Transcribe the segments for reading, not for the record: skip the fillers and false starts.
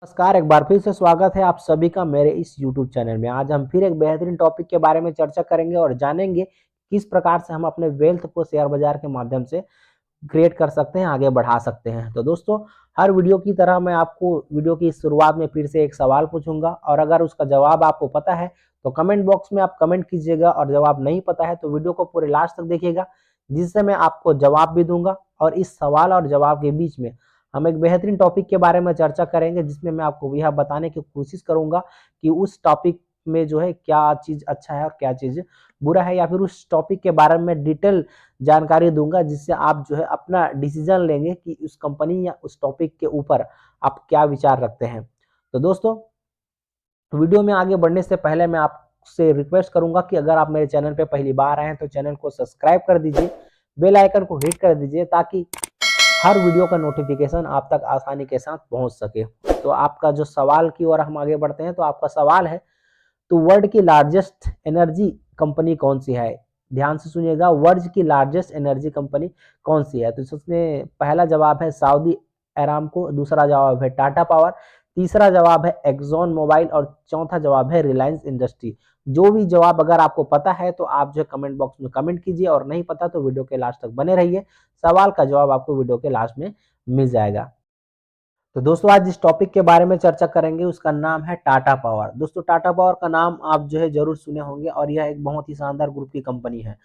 नमस्कार, एक बार फिर से स्वागत है आप सभी का मेरे इस यूट्यूब चैनल में। आज हम फिर एक बेहतरीन टॉपिक के बारे में चर्चा करेंगे और जानेंगे किस प्रकार से हम अपने वेल्थ को शेयर बाजार के माध्यम से क्रिएट कर सकते हैं, आगे बढ़ा सकते हैं। तो दोस्तों, हर वीडियो की तरह मैं आपको वीडियो की शुरुआत में फिर से एक सवाल पूछूंगा और अगर उसका जवाब आपको पता है तो कमेंट बॉक्स में आप कमेंट कीजिएगा और जवाब नहीं पता है तो वीडियो को पूरे लास्ट तक देखिएगा, जिससे मैं आपको जवाब भी दूंगा। और इस सवाल और जवाब के बीच में हम एक बेहतरीन टॉपिक के बारे में चर्चा करेंगे, जिसमें मैं आपको यह बताने की कोशिश करूंगा कि उस टॉपिक में जो है क्या चीज़ अच्छा है और क्या चीज़ बुरा है, या फिर उस टॉपिक के बारे में डिटेल जानकारी दूंगा, जिससे आप जो है अपना डिसीजन लेंगे कि उस कंपनी या उस टॉपिक के ऊपर आप क्या विचार रखते हैं। तो दोस्तों, वीडियो में आगे बढ़ने से पहले मैं आपसे रिक्वेस्ट करूंगा कि अगर आप मेरे चैनल पे पहली बार आए हैं तो चैनल को सब्सक्राइब कर दीजिए, बेल आइकन को हिट कर दीजिए ताकि हर वीडियो का नोटिफिकेशन आप तक आसानी के साथ पहुंच सके। तो आपका जो सवाल की ओर हम आगे बढ़ते हैं, तो आपका सवाल है, तो वर्ल्ड की लार्जेस्ट एनर्जी कंपनी कौन सी है? ध्यान से सुनिएगा, वर्ल्ड की लार्जेस्ट एनर्जी कंपनी कौन सी है? तो इसमें पहला जवाब है सऊदी अरामको, दूसरा जवाब है टाटा पावर, तीसरा जवाब है एक्सॉन मोबाइल और चौथा जवाब है रिलायंस इंडस्ट्री। जो भी जवाब अगर आपको पता है तो आप जो कमेंट बॉक्स में कमेंट कीजिए, और नहीं पता तो वीडियो के लास्ट तक बने रहिए, सवाल का जवाब आपको वीडियो के लास्ट में मिल जाएगा। तो दोस्तों, आज जिस टॉपिक के बारे में चर्चा करेंगे उसका नाम है टाटा पावर। दोस्तों, टाटा पावर का नाम आप जो है जरूर सुने होंगे और यह एक बहुत ही शानदार ग्रुप की कंपनी है।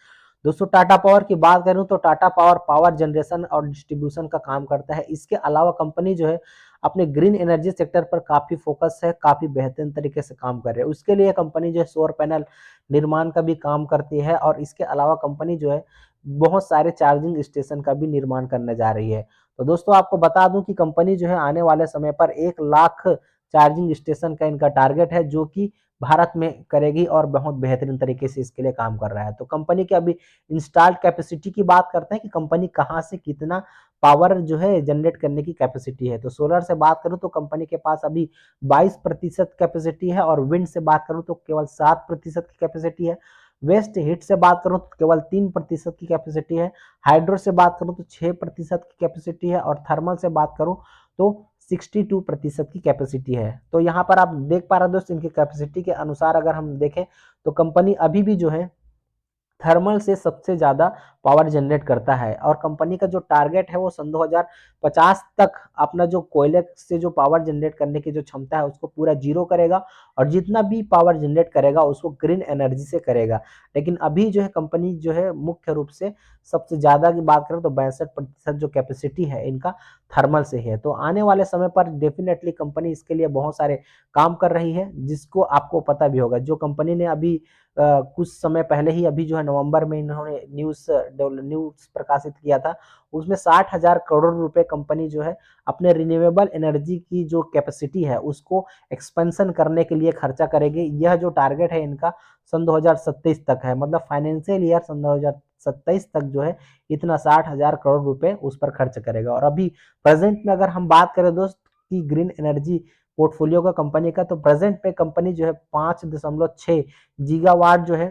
दोस्तों, टाटा पावर की बात करूं तो टाटा पावर पावर जनरेशन और डिस्ट्रीब्यूशन का काम करता है। इसके अलावा कंपनी जो है अपने ग्रीन एनर्जी सेक्टर पर काफी फोकस है, काफी बेहतरीन तरीके से काम कर रही है। उसके लिए कंपनी जो है सौर पैनल निर्माण का भी काम करती है, और इसके अलावा कंपनी जो है बहुत सारे चार्जिंग स्टेशन का भी निर्माण करने जा रही है। तो दोस्तों, आपको बता दूं कि कंपनी जो है आने वाले समय पर 1 लाख चार्जिंग स्टेशन का इनका टारगेट है, जो कि भारत में करेगी और बहुत बेहतरीन तरीके से इसके लिए काम कर रहा है। तो कंपनी की अभी इंस्टॉल्ड कैपेसिटी की बात करते हैं कि कंपनी कहाँ से कितना पावर जो है जनरेट करने की कैपेसिटी है। तो सोलर से बात करूं तो कंपनी के पास अभी 22% कैपेसिटी है, और विंड से बात करूं तो केवल 7% की कैपेसिटी है। वेस्ट हीट से बात करूं तो केवल 3% की कैपेसिटी है। हाइड्रो से बात करूं तो 6% की कैपेसिटी है, और थर्मल से बात करूं तो 62% की कैपेसिटी है। तो यहाँ पर आप देख पा रहे हैं दोस्तों, इनकी कैपेसिटी के अनुसार अगर हम देखें तो कंपनी अभी भी जो है थर्मल से सबसे ज्यादा पावर जनरेट करता है, और कंपनी का जो टारगेट है वो सन 2050 तक अपना जो कोयले से जो पावर जनरेट करने की जो क्षमता है उसको पूरा जीरो करेगा, और जितना भी पावर जनरेट करेगा उसको ग्रीन एनर्जी से करेगा। लेकिन अभी जो है कंपनी जो है मुख्य रूप से सबसे ज्यादा की बात करें तो 62% जो कैपेसिटी है इनका थर्मल से है। तो आने वाले समय पर डेफिनेटली कंपनी इसके लिए बहुत सारे काम कर रही है, जिसको आपको पता भी होगा। जो कंपनी ने अभी कुछ समय पहले ही अभी जो है नवंबर में इन्होंने न्यूज़ प्रकाशित किया था, उसमें 60,000 करोड़ रुपए कंपनी जो है अपने रिन्यूएबल एनर्जी की जो कैपेसिटी है उसको एक्सपेंशन करने के लिए खर्चा करेगी। यह जो टारगेट है इनका सन 2027 तक है, मतलब फाइनेंशियल ईयर सन 2027 तक जो है इतना 60,000 करोड़ रुपए उस पर खर्च करेगा। और अभी प्रेजेंट में अगर हम बात करें दोस्त की ग्रीन एनर्जी पोर्टफोलियो का कंपनी का, तो प्रेजेंट में कंपनी जो है 5.6 गीगावाट जो है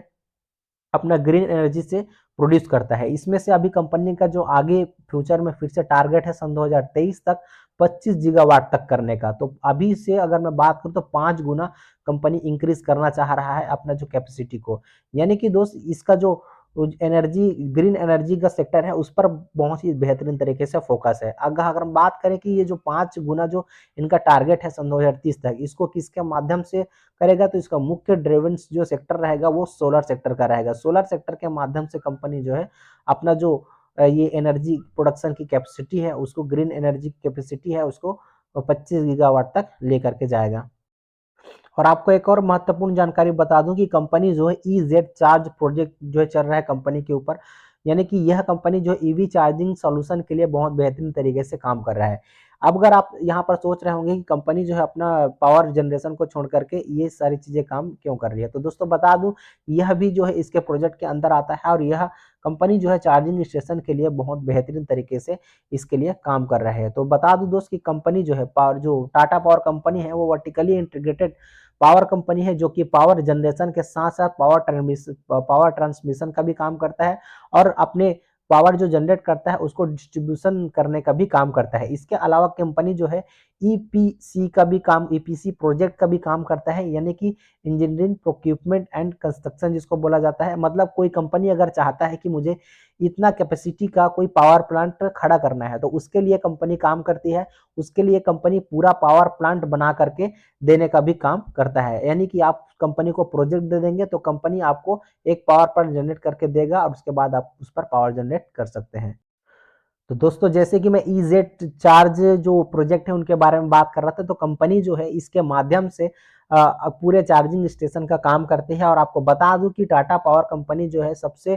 अपना ग्रीन एनर्जी से प्रोड्यूस करता है। इसमें से अभी कंपनी का जो आगे फ्यूचर में फिर से टारगेट है सन 2023 तक 25 गीगावाट तक करने का। तो अभी से अगर मैं बात करूं तो 5 गुना कंपनी इंक्रीज करना चाह रहा है अपना जो कैपेसिटी को। यानी कि दोस्त, इसका जो एनर्जी ग्रीन एनर्जी का सेक्टर है उस पर बहुत ही बेहतरीन तरीके से फोकस है। अगर हम बात करें कि ये जो 5 गुना जो इनका टारगेट है सन 2030 तक, इसको किसके माध्यम से करेगा, तो इसका मुख्य ड्रिवन जो सेक्टर रहेगा वो सोलर सेक्टर का रहेगा। सोलर सेक्टर के माध्यम से कंपनी जो है अपना जो ये एनर्जी प्रोडक्शन की कैपेसिटी है उसको, ग्रीन एनर्जी कैपेसिटी है उसको 25 गीगावाट तक लेकर के जाएगा। और आपको एक और महत्वपूर्ण जानकारी बता दूं कि कंपनी जो है ईजेड चार्ज प्रोजेक्ट जो है चल रहा है कंपनी के ऊपर, यानी कि यह कंपनी जो ईवी चार्जिंग सॉल्यूशन के लिए बहुत बेहतरीन तरीके से काम कर रहा है। अब अगर आप यहाँ पर सोच रहे होंगे कि कंपनी जो है अपना पावर जनरेशन को छोड़ करके ये सारी चीजें काम क्यों कर रही है, तो दोस्तों बता दूं, यह भी जो है इसके प्रोजेक्ट के अंदर आता है, और यह कंपनी जो है चार्जिंग स्टेशन के लिए बहुत बेहतरीन तरीके से इसके लिए काम कर रहे हैं। तो बता दूं दोस्त कि कंपनी जो है पावर जो टाटा पावर कंपनी है वो वर्टिकली इंटीग्रेटेड पावर कंपनी है, जो कि पावर जनरेशन के साथ साथ पावर ट्रांसमिशन का भी काम करता है, और अपने पावर जो जनरेट करता है उसको डिस्ट्रीब्यूशन करने का भी काम करता है। इसके अलावा कंपनी जो है ईपीसी का भी काम, ईपीसी प्रोजेक्ट का भी काम करता है, यानी कि इंजीनियरिंग प्रोक्यूरमेंट एंड कंस्ट्रक्शन जिसको बोला जाता है। मतलब कोई कंपनी अगर चाहता है कि मुझे इतना कैपेसिटी का कोई पावर प्लांट खड़ा करना है, तो उसके लिए कंपनी काम करती है। उसके लिए कंपनी पूरा पावर प्लांट बना करके देने का भी काम करता है। यानी कि आप कंपनी को प्रोजेक्ट दे देंगे तो कंपनी आपको एक पावर प्लांट जनरेट करके देगा और उसके बाद आप उस पर पावर जनरेट कर सकते हैं। तो दोस्तों जैसे कि मैं ईजेट चार्ज जो प्रोजेक्ट है उनके बारे में बात कर रहा था, तो कंपनी जो है इसके माध्यम से पूरे चार्जिंग स्टेशन का काम करती है। और आपको बता दूं कि टाटा पावर कंपनी जो है सबसे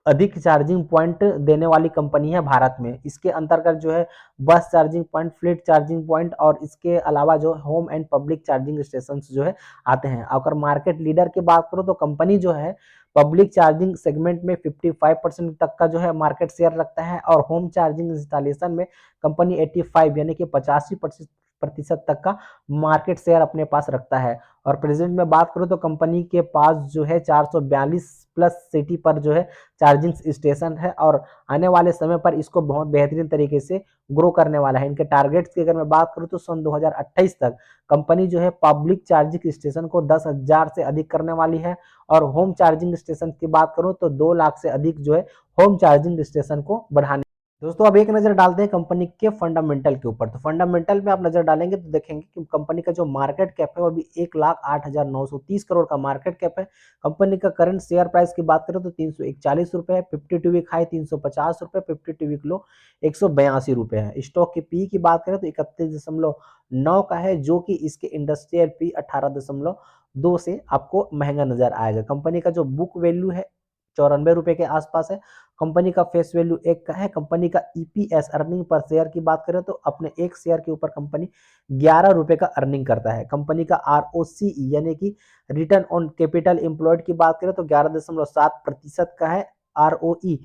अधिक चार्जिंग पॉइंट देने वाली कंपनी है भारत में। इसके अंतर्गत जो है बस charging point, fleet charging point और इसके अलावा जो home and public charging station जो है आते हैं। अगर मार्केट लीडर की बात करो तो कंपनी जो है पब्लिक चार्जिंग सेगमेंट में 55% तक का जो है मार्केट शेयर रखता है और होम चार्जिंग इंस्टॉलेशन में कंपनी 85 यानी कि 85% तक का मार्केट शेयर अपने पास रखता है। और प्रेजेंट में बात करूं तो कंपनी के पास जो है 442 प्लस सिटी पर जो है चार्जिंग स्टेशन है और आने वाले समय पर इसको बहुत बेहतरीन तरीके से ग्रो करने वाला है। इनके टारगेट्स की अगर मैं बात करूं तो सन 2028 तक कंपनी जो है पब्लिक चार्जिंग स्टेशन को 10,000 से अधिक करने वाली है और होम चार्जिंग स्टेशन की बात करूं तो 2 लाख से अधिक जो है होम चार्जिंग स्टेशन को बढ़ाने। दोस्तों अब एक नजर डालते हैं कंपनी के फंडामेंटल के ऊपर। तो फंडामेंटल में आप नजर डालेंगे तो देखेंगे कि कंपनी का जो मार्केट कैप है वो अभी 1,08,930 करोड़ का मार्केट कैप है। कंपनी का करंट शेयर प्राइस की बात करें तो 341 रुपए है, 52 वीक हाई 350 रुपए, 52 वीक लो 182 रुपए है। स्टॉक के पी की बात करें तो 31.9 का है, जो कि इसके इंडस्ट्रियल पी 18.2 से आपको महंगा नजर आएगा। कंपनी का जो बुक वैल्यू है 94 रुपए के आसपास है। कंपनी का फेस वैल्यू 1 का है। कंपनी का ईपीएस अर्निंग पर शेयर की बात करें तो अपने एक शेयर के ऊपर कंपनी 11 रुपए का अर्निंग करता है। कंपनी का आरओसी यानी कि रिटर्न ऑन कैपिटल एम्प्लॉयड की बात करें तो 11.7% का है। आरओई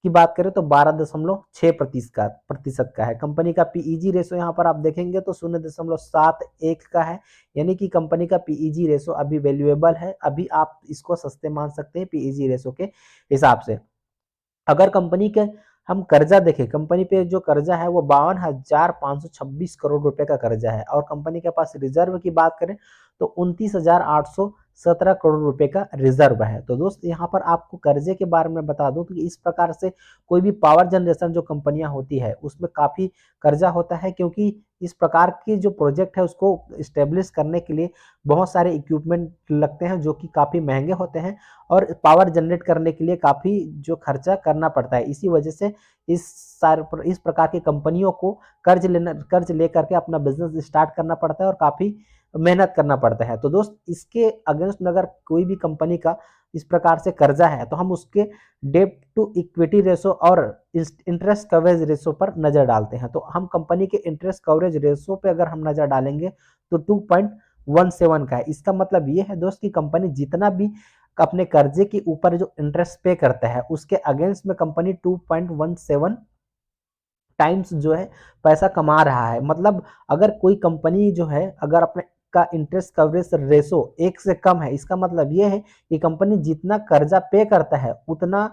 की बात करें तो 12.6% का है। कंपनी का पीईजी रेशो यहाँ पर आप देखेंगे तो 0.71 का है, यानी कि कंपनी का पीईजी रेशो अभी वैल्यूएबल है। अभी आप इसको सस्ते मान सकते हैं पीईजी रेशो के हिसाब से। अगर कंपनी के हम कर्जा देखें, कंपनी पे जो कर्जा है वो 52,526 करोड़ रुपए का कर्जा है और कंपनी के पास रिजर्व की बात करें तो 29,817 करोड़ रुपए का रिजर्व है। तो दोस्त यहाँ पर आपको कर्जे के बारे में बता दूं कि इस प्रकार से कोई भी पावर जनरेशन जो कंपनियां होती है उसमें काफी कर्जा होता है, क्योंकि इस प्रकार की जो प्रोजेक्ट है उसको स्टेब्लिश करने के लिए बहुत सारे इक्विपमेंट लगते हैं जो कि काफी महंगे होते हैं और पावर जनरेट करने के लिए काफी जो खर्चा करना पड़ता है। इसी वजह से इस प्रकार की कंपनियों को कर्ज लेकर के अपना बिजनेस स्टार्ट करना पड़ता है और काफी मेहनत करना पड़ता है। तो दोस्त इसके अगेंस्ट में अगर कोई भी कंपनी का इस प्रकार से कर्जा है तो हम उसके डेब्ट टू इक्विटी रेशो और इंटरेस्ट कवरेज रेशो पर नजर डालते हैं। तो हम कंपनी के इंटरेस्ट कवरेज रेशो पे अगर हम नजर डालेंगे तो 2.17 का है। इसका मतलब ये है दोस्त कि कंपनी जितना भी अपने कर्जे के ऊपर जो इंटरेस्ट पे करता है उसके अगेंस्ट में कंपनी 2.17 टाइम्स जो है पैसा कमा रहा है। मतलब अगर कोई कंपनी जो है अगर अपने का इंटरेस्ट कवरेज रेशो 1 से कम है, इसका मतलब ये है कि कंपनी जितना कर्जा पे करता है उतना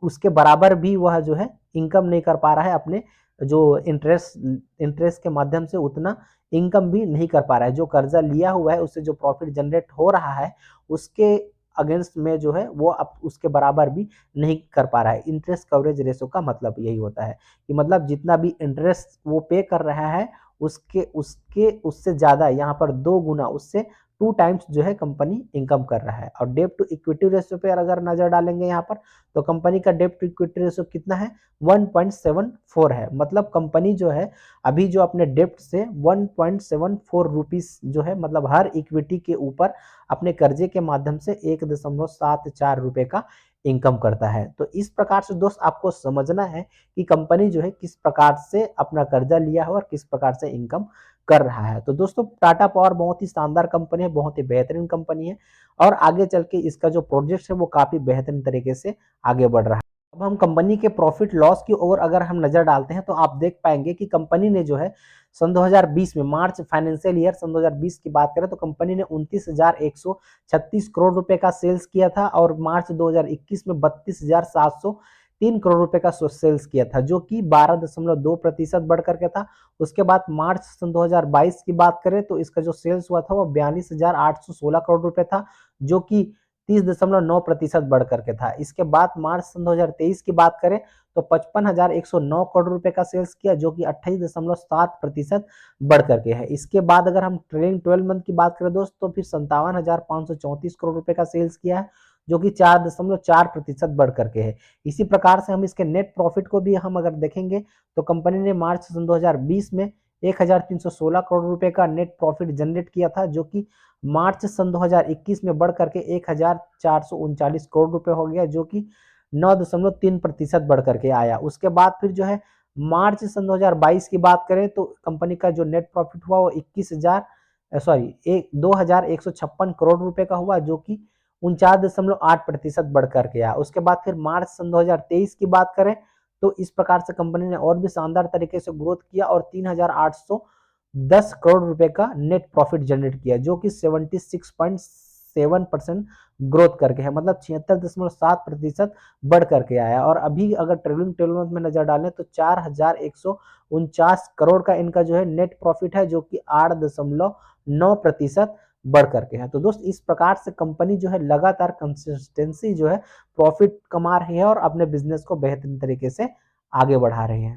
उसके बराबर भी वह जो है इनकम नहीं कर पा रहा है। अपने जो इंटरेस्ट के माध्यम से उतना इनकम भी नहीं कर पा रहा है। जो कर्जा लिया हुआ है उससे जो प्रॉफिट जनरेट हो रहा है उसके अगेंस्ट में जो है वो अब उसके बराबर भी नहीं कर पा रहा है। इंटरेस्ट कवरेज रेशो का मतलब यही होता है कि मतलब जितना भी इंटरेस्ट वो पे कर रहा है उसके उसके उससे ज्यादा यहाँ पर 2 गुना उससे 2 टाइम्स जो है कंपनी इनकम कर रहा है। और डेब्ट टू इक्विटी रेशियो पे अगर नजर डालेंगे यहाँ पर तो कंपनी का डेब्ट टू इक्विटी रेशियो कितना है 1.74 है। मतलब कंपनी जो है अभी जो अपने डेब्ट से 1.74 रुपीस जो है मतलब हर इक्विटी के ऊपर अपने कर्जे के माध्यम से 1.74 रुपए का इनकम करता है। तो इस प्रकार से दोस्त आपको समझना है कि कंपनी जो है किस प्रकार से अपना कर्जा लिया है और किस प्रकार से इनकम कर रहा है। तो दोस्तों टाटा पावर बहुत ही शानदार कंपनी है, बहुत ही बेहतरीन कंपनी है और आगे चल के इसका जो प्रोजेक्ट है वो काफी बेहतरीन तरीके से आगे बढ़ रहा है। अब हम कंपनी के प्रॉफिट लॉस की ओर अगर हम नजर डालते हैं तो आप देख पाएंगे कि कंपनी ने जो है सन 2020 में मार्च फाइनेंशियल ईयर सन 2020 की बात करें तो कंपनी ने 29,136 करोड़ रुपए का सेल्स किया था और मार्च 2021 में 32,700 3 करोड़ रुपए का सेल्स किया था, जो कि 12.2% बढ़ करके था। उसके बाद मार्च सन 2022 की बात करें तो इसका जो सेल्स हुआ था वो 42,816 करोड़ रुपए था, जो कि 30.9% बढ़ करके था। इसके बाद मार्च सन 2023 की बात करें तो 55,109 करोड़ रुपए का सेल्स किया, जो कि 28.7% बढ़ करके है। इसके बाद अगर हम ट्रेलिंग 12 मंथ की बात करें दोस्त, तो फिर 57,534 करोड़ रुपए का सेल्स किया है, जो कि 4.4% बढ़ करके है। इसी प्रकार से हम इसके नेट प्रॉफिट को भी हम अगर देखेंगे तो कंपनी ने मार्च सन 2020 में 1,316 करोड़ रुपए का नेट प्रॉफिट जनरेट किया था, जो कि मार्च सन 2021 में बढ़ करके 1,439 करोड़ रुपए हो गया, जो कि 9.3% बढ़ करके आया। उसके बाद फिर जो है मार्च सन 2022 की बात करें तो कंपनी का जो नेट प्रॉफिट हुआ वो 2,156 करोड़ रुपए का हुआ, जो कि 49.8% बढ़ करके आया। उसके बाद फिर मार्च सन 2023 की बात करें तो इस प्रकार से कंपनी ने और भी शानदार तरीके से ग्रोथ किया और 3,810 करोड़ रुपए का नेट प्रॉफिट जनरेट किया, जो कि 76.7% ग्रोथ करके है, मतलब 76.7% बढ़ करके आया। और अभी अगर ट्रेलिंग 12 मंथ में नजर डालें तो 4,149 करोड़ का इनका जो है नेट प्रॉफिट है, जो कि 8.9% बढ़ करके है। तो दोस्त इस प्रकार से कंपनी जो है लगातार कंसिस्टेंसी जो है प्रॉफिट कमा रही है और अपने बिजनेस को बेहतरीन तरीके से आगे बढ़ा रही है।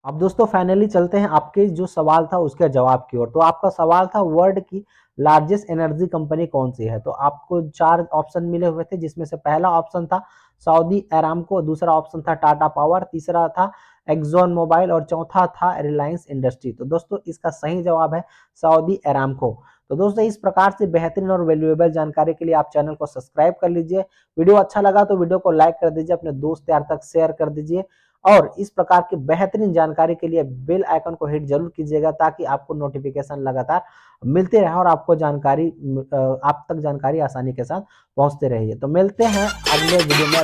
अब दोस्तों फाइनली चलते हैं आपके जो सवाल था उसके जवाब की ओर। तो आपका सवाल था वर्ल्ड की लार्जेस्ट एनर्जी कंपनी कौन सी है। तो आपको 4 ऑप्शन मिले हुए थे, जिसमें से पहला ऑप्शन था सऊदी अरामको, दूसरा ऑप्शन था टाटा पावर, तीसरा था एक्सॉन मोबाइल और चौथा था रिलायंस इंडस्ट्री। तो दोस्तों इसका सही जवाब है सऊदी अरामको। तो दोस्तों इस प्रकार से बेहतरीन और वैल्यूएबल जानकारी के लिए आप चैनल को सब्सक्राइब कर लीजिए। वीडियो अच्छा लगा तो वीडियो को लाइक कर दीजिए, अपने दोस्त यार तक शेयर कर दीजिए और इस प्रकार की बेहतरीन जानकारी के लिए बेल आइकन को हिट जरूर कीजिएगा, ताकि आपको नोटिफिकेशन लगातार मिलते रहे और आपको जानकारी आप तक जानकारी आसानी के साथ पहुंचते रहिए। तो मिलते हैं अगले वीडियो में।